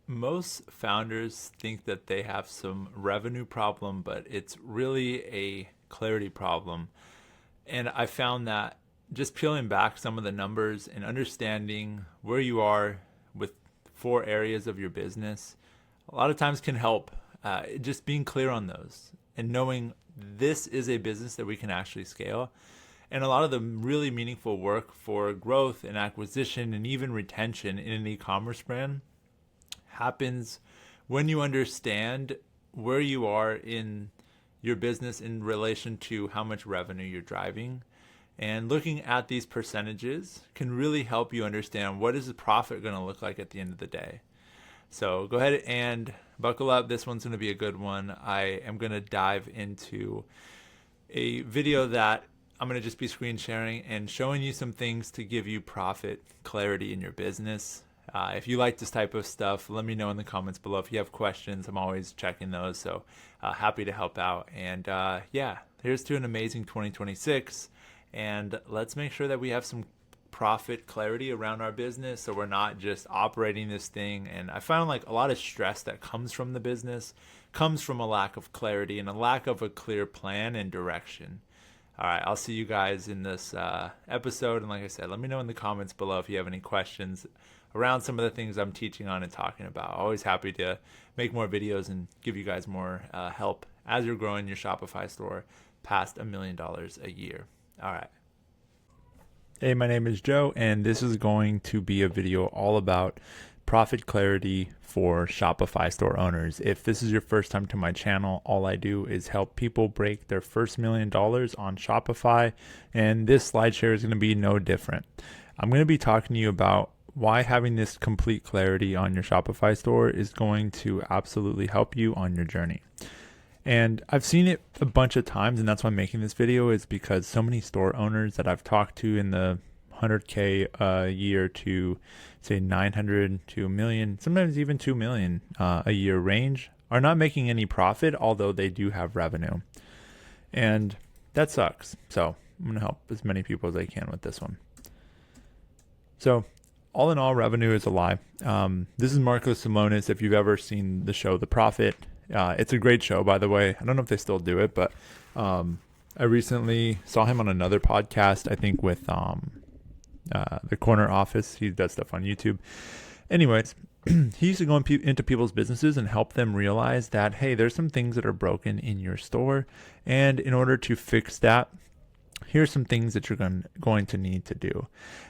Most founders think that they have some revenue problem, but it's really a clarity problem. And I found that just peeling back some of the numbers and understanding where you are with four areas of your business a lot of times can help. Just being clear on those and knowing this is a business that we can actually scale. And a lot of the really meaningful work for growth and acquisition and even retention in an e-commerce brand happens when you understand where you are in your business in relation to how much revenue you're driving. And looking at these percentages can really help you understand what is the profit going to look like at the end of the day. So go ahead and buckle up. This one's going to be a good one. I am going to dive into a video that I'm going to just be screen sharing and showing you some things to give you profit clarity in your business. If you like this type of stuff, let me know in the comments below. If you have questions, I'm always checking those. So happy to help out. And yeah, here's to an amazing 2026. And let's make sure that we have some profit clarity around our business so we're not just operating this thing. And I found like a lot of stress that comes from the business comes from a lack of clarity and a lack of a clear plan and direction. All right, I'll see you guys in this episode. And like I said, let me know in the comments below if you have any questions around some of the things I'm teaching on and talking about. Always happy to make more videos and give you guys more help as you're growing your Shopify store past $1 million a year. All right. Hey, my name is Joe, and this is going to be a video all about profit clarity for Shopify store owners. If this is your first time to my channel, all I do is help people break their first $1 million on Shopify, and this SlideShare is going to be no different. I'm going to be talking to you about why having this complete clarity on your Shopify store is going to absolutely help you on your journey. And I've seen it a bunch of times, and that's why I'm making this video, is because so many store owners that I've talked to in the 100K a year to say 900 to a million, sometimes even 2 million a year range are not making any profit, although they do have revenue. And that sucks. So I'm going to help as many people as I can with this one. So all in all, revenue is a lie. This is Marco Simonis. If you've ever seen the show The Profit, it's a great show, by the way. I don't know if they still do it, but I recently saw him on another podcast, I think with the Corner Office. He does stuff on YouTube. Anyways, he used to go into people's businesses and help them realize that, hey, there's some things that are broken in your store. And in order to fix that, here's some things that you're going to need to do.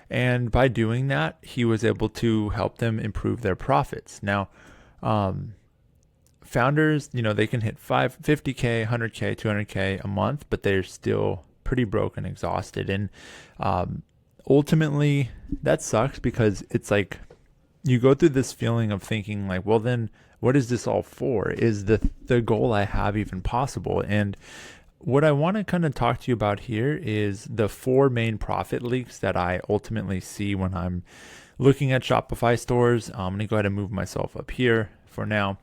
And by doing that, he was able to help them improve their profits. Now, founders, they can hit 50K, 100K, 200K a month, but they're still pretty broke and exhausted. And ultimately, that sucks because it's like you go through this feeling of thinking like, well, then what is this all for? Is the goal I have even possible? And what I want to kind of talk to you about here is the 4 main profit leaks that I ultimately see when I'm looking at Shopify stores. I'm going to go ahead and move myself up here for now.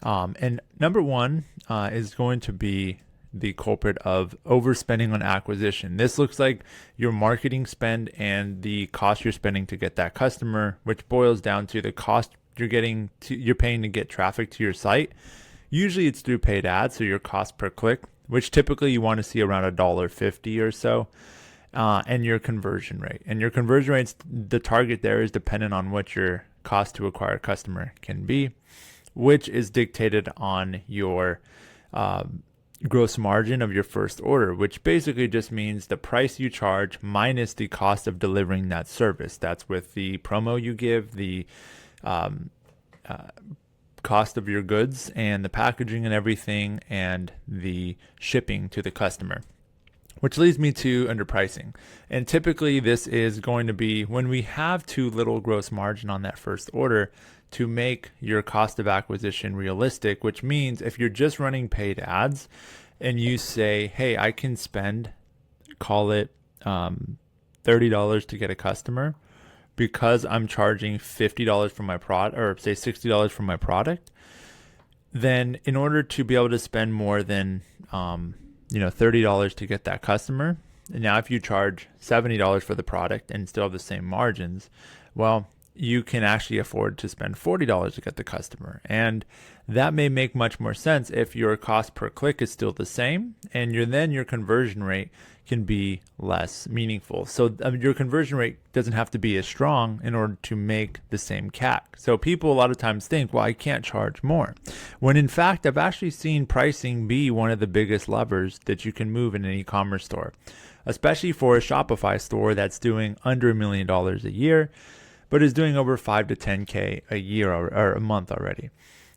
And number 1 is going to be the culprit of overspending on acquisition. This looks like your marketing spend and the cost you're spending to get that customer, which boils down to the cost you're paying to get traffic to your site. Usually it's through paid ads, so your cost per click, which typically you want to see around $1.50 or so, and your conversion rate. And your conversion rates, the target there is dependent on what your cost to acquire a customer can be, which is dictated on your gross margin of your first order, which basically just means the price you charge minus the cost of delivering that service. That's with the promo you give, the cost of your goods and the packaging and everything, and the shipping to the customer, which leads me to underpricing. And typically this is going to be when we have too little gross margin on that first order to make your cost of acquisition realistic, which means if you're just running paid ads and you say, hey, I can spend, call it $30 to get a customer, because I'm charging $50 for my product, or say $60 for my product, then in order to be able to spend more than $30 to get that customer, and now if you charge $70 for the product and still have the same margins, well, you can actually afford to spend $40 to get the customer. And that may make much more sense if your cost per click is still the same, and your conversion rate can be less meaningful. So your conversion rate doesn't have to be as strong in order to make the same CAC. So people a lot of times think, well, I can't charge more. When in fact, I've actually seen pricing be one of the biggest levers that you can move in an e-commerce store, especially for a Shopify store that's doing under $1 million a year, but is doing over 5 to 10K a year or a month already.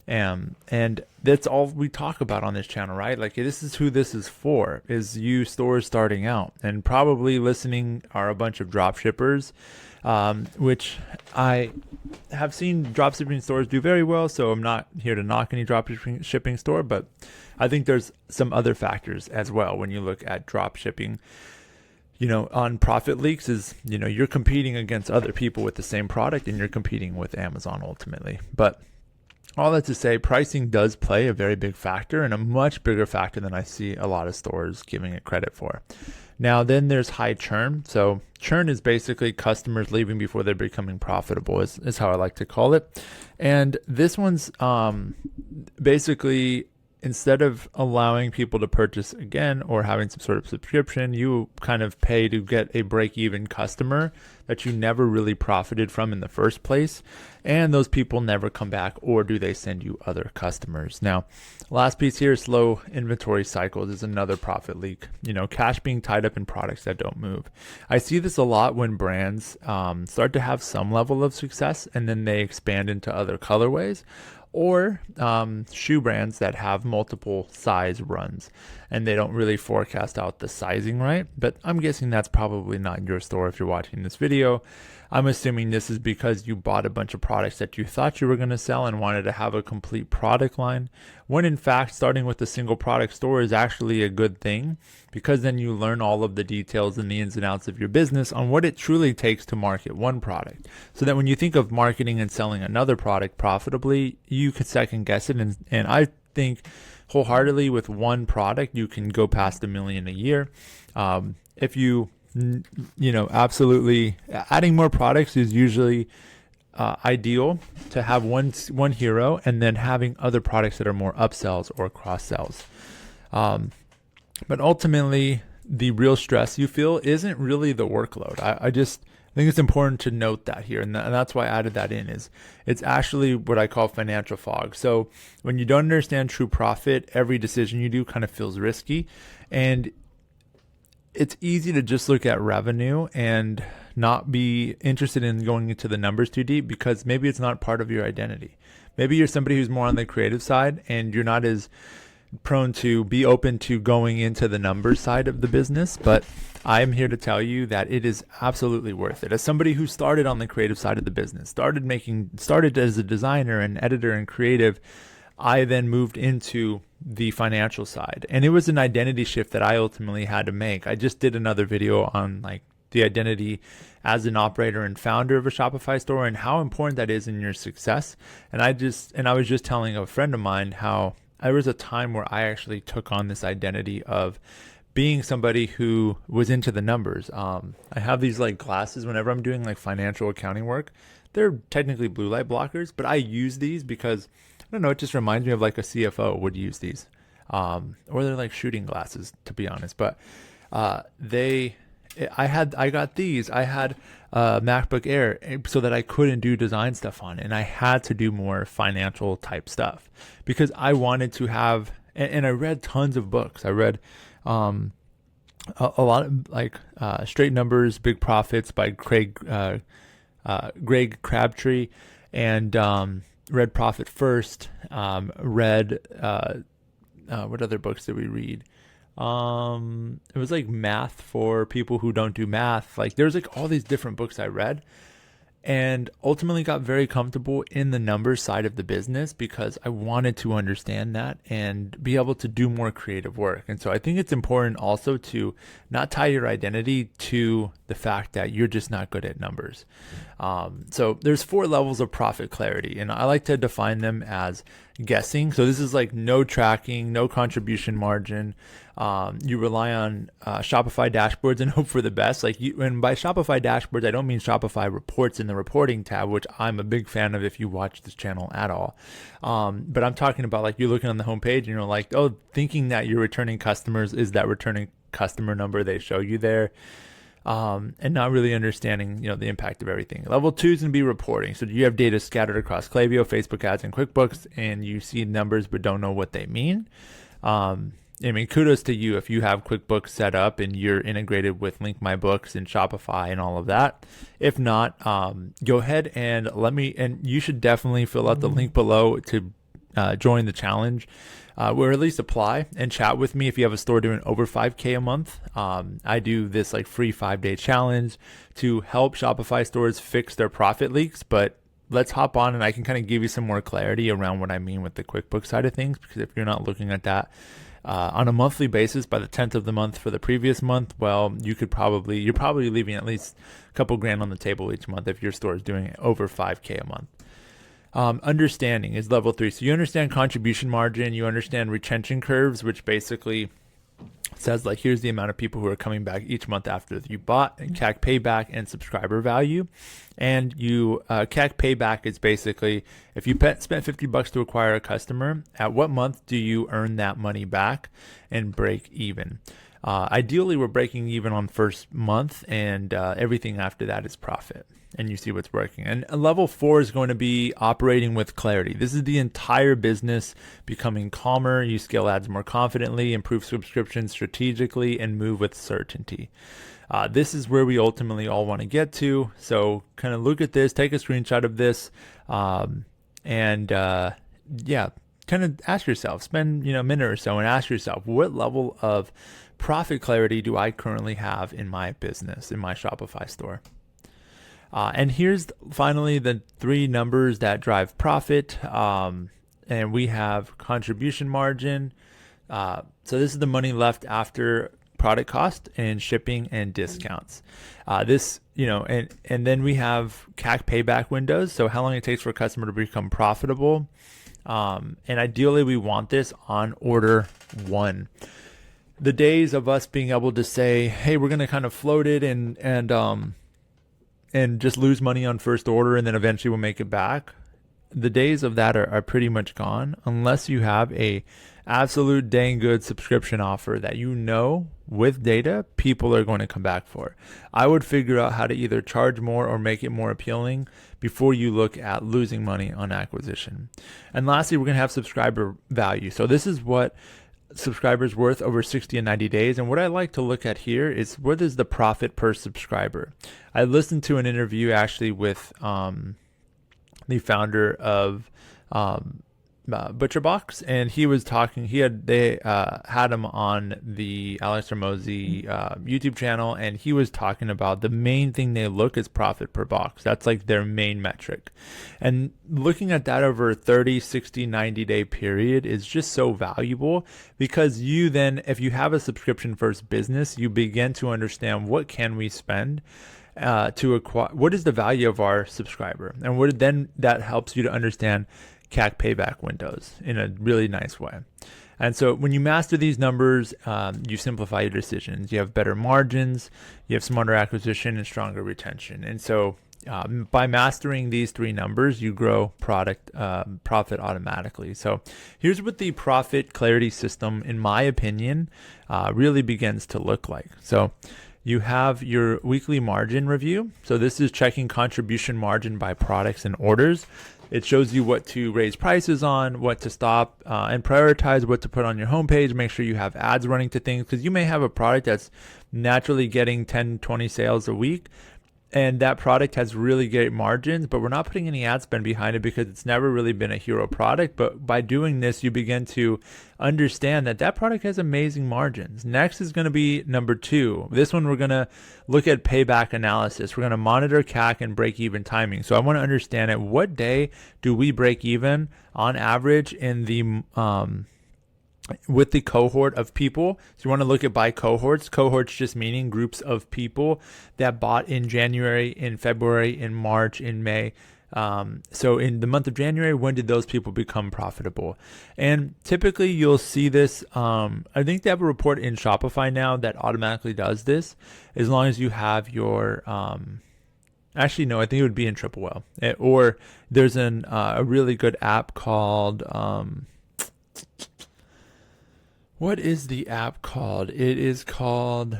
And that's all we talk about on this channel, right? Like, this is who this is for, is you stores starting out. And probably listening are a bunch of drop shippers, which I have seen drop shipping stores do very well. So I'm not here to knock any drop shipping store, but I think there's some other factors as well when you look at drop shipping. On profit leaks is, you're competing against other people with the same product, and you're competing with Amazon ultimately. But all that to say, pricing does play a very big factor, and a much bigger factor than I see a lot of stores giving it credit for. Now, then there's high churn. So churn is basically customers leaving before they're becoming profitable is how I like to call it. And this one's basically, instead of allowing people to purchase again or having some sort of subscription, you kind of pay to get a break-even customer that you never really profited from in the first place. And those people never come back, or do they send you other customers? Now, last piece here, slow inventory cycles is another profit leak. Cash being tied up in products that don't move. I see this a lot when brands start to have some level of success and then they expand into other colorways, or shoe brands that have multiple size runs and they don't really forecast out the sizing right. But I'm guessing that's probably not your store if you're watching this video. I'm assuming this is because you bought a bunch of products that you thought you were going to sell and wanted to have a complete product line, when in fact starting with a single product store is actually a good thing, because then you learn all of the details and the ins and outs of your business on what it truly takes to market one product, so that when you think of marketing and selling another product profitably, you can second guess it. And I think wholeheartedly with one product you can go past $1 million a year. If you absolutely adding more products is usually ideal, to have one hero and then having other products that are more upsells or cross sells. But ultimately, the real stress you feel isn't really the workload. I think it's important to note that here, and that's why I added that in. It's actually what I call financial fog. So when you don't understand true profit, every decision you do kind of feels risky, and it's easy to just look at revenue and not be interested in going into the numbers too deep, because maybe it's not part of your identity. Maybe you're somebody who's more on the creative side and you're not as prone to be open to going into the numbers side of the business. But I'm here to tell you that it is absolutely worth it. As somebody who started on the creative side of the business, started as a designer and editor and creative, I then moved into the financial side, and it was an identity shift that I ultimately had to make. I just did another video on the identity as an operator and founder of a Shopify store and how important that is in your success. And I was just telling a friend of mine how there was a time where I actually took on this identity of being somebody who was into the numbers. I have these glasses whenever I'm doing financial accounting work. They're technically blue light blockers, but I use these because I don't know, it just reminds me of a CFO would use these, or they're shooting glasses, to be honest. But I got these. I had a MacBook Air so that I couldn't do design stuff on it, and I had to do more financial type stuff because I wanted to have. And I read tons of books. I read a lot of Straight Numbers, Big Profits by Greg Crabtree, and read Profit First, read, what other books did we read? It was math for people who don't do math. There's all these different books I read, and ultimately got very comfortable in the numbers side of the business because I wanted to understand that and be able to do more creative work. And so I think it's important also to not tie your identity to the fact that you're just not good at numbers. So there's 4 levels of profit clarity, and I like to define them as, guessing. So this is like no tracking, no contribution margin. You rely on Shopify dashboards and hope for the best. And by Shopify dashboards, I don't mean Shopify reports in the reporting tab, which I'm a big fan of if you watch this channel at all. But I'm talking about like you're looking on the homepage and you're like, oh, thinking that your returning customers is that returning customer number they show you there. And not really understanding, the impact of everything. Level 2 is going to be reporting. So you have data scattered across Klaviyo, Facebook ads, and QuickBooks, and you see numbers but don't know what they mean. Kudos to you if you have QuickBooks set up and you're integrated with Link My Books and Shopify and all of that. If not, go ahead and and you should definitely fill out the link below to join the challenge. Or at least apply and chat with me if you have a store doing over 5K a month. I do this like free 5-day challenge to help Shopify stores fix their profit leaks, but let's hop on and I can kind of give you some more clarity around what I mean with the QuickBooks side of things, because if you're not looking at that on a monthly basis by the 10th of the month for the previous month, well, you're probably leaving at least a couple grand on the table each month if your store is doing over 5K a month. Understanding is level 3. So you understand contribution margin, you understand retention curves, which basically says like, here's the amount of people who are coming back each month after you bought, and CAC payback and subscriber value. And CAC payback is basically if you spent $50 to acquire a customer, at what month do you earn that money back and break even? Ideally, we're breaking even on first month, and everything after that is profit. And you see what's working. And level 4 is going to be operating with clarity. This is the entire business becoming calmer. You scale ads more confidently, improve subscriptions strategically, and move with certainty. This is where we ultimately all want to get to. So kind of look at this, take a screenshot of this, kind of ask yourself, spend a minute or so and ask yourself, what level of profit clarity do I currently have in my business, in my Shopify store? And here's finally the 3 numbers that drive profit. And we have contribution margin. So this is the money left after product cost and shipping and discounts. And then we have CAC payback windows. So how long it takes for a customer to become profitable. And ideally we want this on order 1. The days of us being able to say, hey, we're going to kind of float it and just lose money on first order and then eventually we'll make it back. The days of that are pretty much gone unless you have a absolute dang good subscription offer that with data people are going to come back for. I would figure out how to either charge more or make it more appealing before you look at losing money on acquisition. And lastly, we're going to have subscriber value. So this is what subscribers worth over 60 and 90 days. And what I like to look at here is what is the profit per subscriber. I listened to an interview actually with the founder of ButcherBox, and he was talking. They had him on the Alex Hormozi YouTube channel, and he was talking about the main thing they look is profit per box. That's like their main metric, and looking at that over a 30, 60, 90-day period is just so valuable, because you then, if you have a subscription first business, you begin to understand what can we spend to acquire, what is the value of our subscriber, and then that helps you to understand CAC payback windows in a really nice way. And so when you master these numbers, you simplify your decisions. You have better margins, you have smarter acquisition, and stronger retention. And so by mastering these 3 numbers, you grow profit automatically. So here's what the profit clarity system, in my opinion, really begins to look like. So you have your weekly margin review. So this is checking contribution margin by products and orders. It shows you what to raise prices on, what to stop, and prioritize what to put on your homepage. Make sure you have ads running to things, because you may have a product that's naturally getting 10, 20 sales a week, and that product has really great margins, but we're not putting any ad spend behind it because it's never really been a hero product. But by doing this, you begin to understand that product has amazing margins. Next is going to be number 2. This one, we're going to look at payback analysis. We're going to monitor CAC and break even timing. So I want to understand at what day do we break even on average in the with the cohort of people. So you want to look at by cohorts. Cohorts just meaning groups of people that bought in January, in February, in March, in May, So in the month of January, when did those people become profitable? And typically you'll see this. I think they have a report in Shopify now that automatically does this, as long as you have your, actually, no, I think it would be in Triple Well. Or there's a really good app called, what is the app called? It is called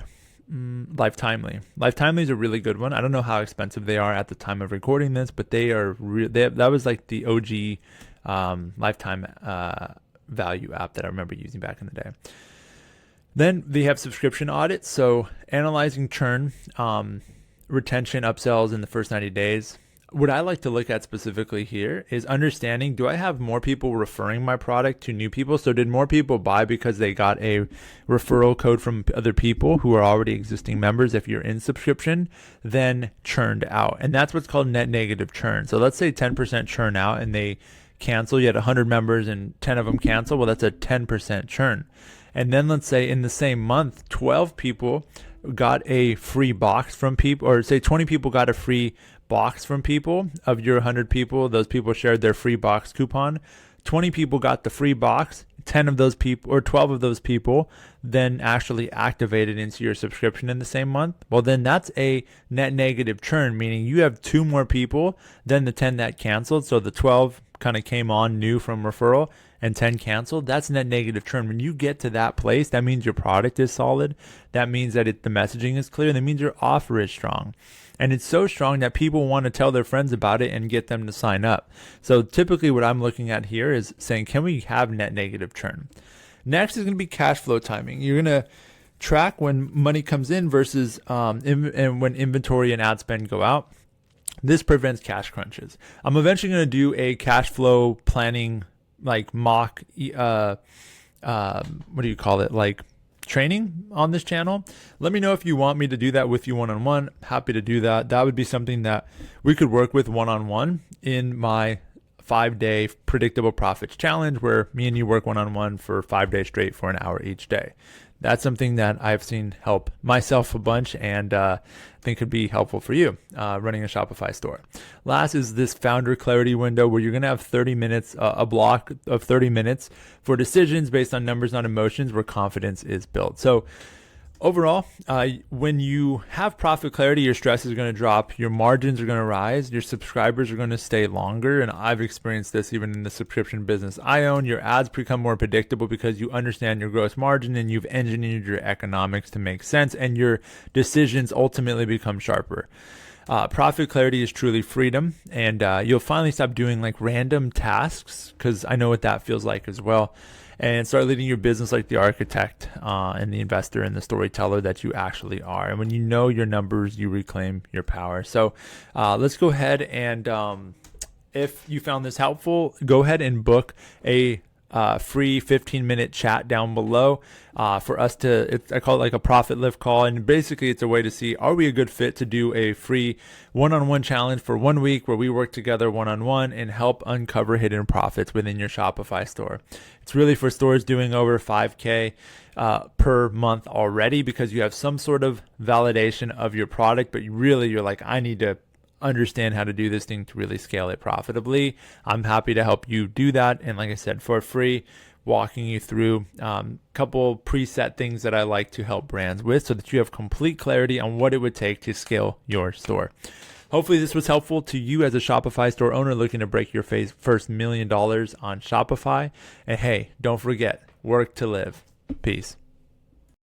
Lifetimely. Lifetimely is a really good one. I don't know how expensive they are at the time of recording this, but they are that was like the OG lifetime value app that I remember using back in the day. Then they have subscription audits. So analyzing churn, retention, upsells in the first 90 days. What I like to look at specifically here is understanding, do I have more people referring my product to new people? So did more people buy because they got a referral code from other people who are already existing members if you're in subscription, then churned out? And that's what's called net negative churn. So let's say 10% churn out and they cancel. You had 100 members and 10 of them cancel. Well, that's a 10% churn. And then let's say in the same month, 12 people got a free box from people, or say 20 people got a free box from people. Of your 100 people, those people shared their free box coupon. 20 people got the free box. 10 of those people, or 12 of those people, then actually activated into your subscription in the same month. Well, then that's a net negative churn, meaning you have 2 more people than the 10 that canceled. So the 12 kind of came on new from referral and 10 canceled. That's net negative churn. When you get to that place, that means your product is solid. That means that the messaging is clear. That means your offer is strong. And it's so strong that people want to tell their friends about it and get them to sign up. So typically what I'm looking at here is saying, can we have net negative churn? Next is going to be cash flow timing. You're going to track when money comes in versus and when inventory and ad spend go out. This prevents cash crunches. I'm eventually going to do a cash flow planning, like mock, what do you call it? Like training on this channel. Let me know if you want me to do that with you one-on-one. Happy to do that. That would be something that we could work with one-on-one in my 5-day predictable profits challenge, where me and you work one-on-one for 5 days straight for an hour each day. That's something that I've seen help myself a bunch, and I think could be helpful for you running a Shopify store. Last is this founder clarity window, where you're going to have 30 minutes, a block of 30 minutes for decisions based on numbers, not emotions, where confidence is built. So overall, when you have profit clarity, your stress is going to drop, your margins are going to rise, your subscribers are going to stay longer. And I've experienced this even in the subscription business I own. Your ads become more predictable because you understand your gross margin and you've engineered your economics to make sense, and your decisions ultimately become sharper. Profit clarity is truly freedom, and you'll finally stop doing like random tasks, because I know what that feels like as well, and start leading your business like the architect and the investor and the storyteller that you actually are. And when you know your numbers, you reclaim your power. So let's go ahead and if you found this helpful, go ahead and book a free 15-minute chat down below for us to, I call it like a profit lift call. And basically it's a way to see, are we a good fit to do a free one-on-one challenge for 1 week where we work together one-on-one and help uncover hidden profits within your Shopify store. It's really for stores doing over 5K per month already, because you have some sort of validation of your product, but you're like, I need to understand how to do this thing to really scale it profitably. I'm happy to help you do that. And like I said, for free, walking you through a couple preset things that I like to help brands with, so that you have complete clarity on what it would take to scale your store. Hopefully this was helpful to you as a Shopify store owner looking to break your first $1 million on Shopify. And hey, don't forget, work to live. Peace.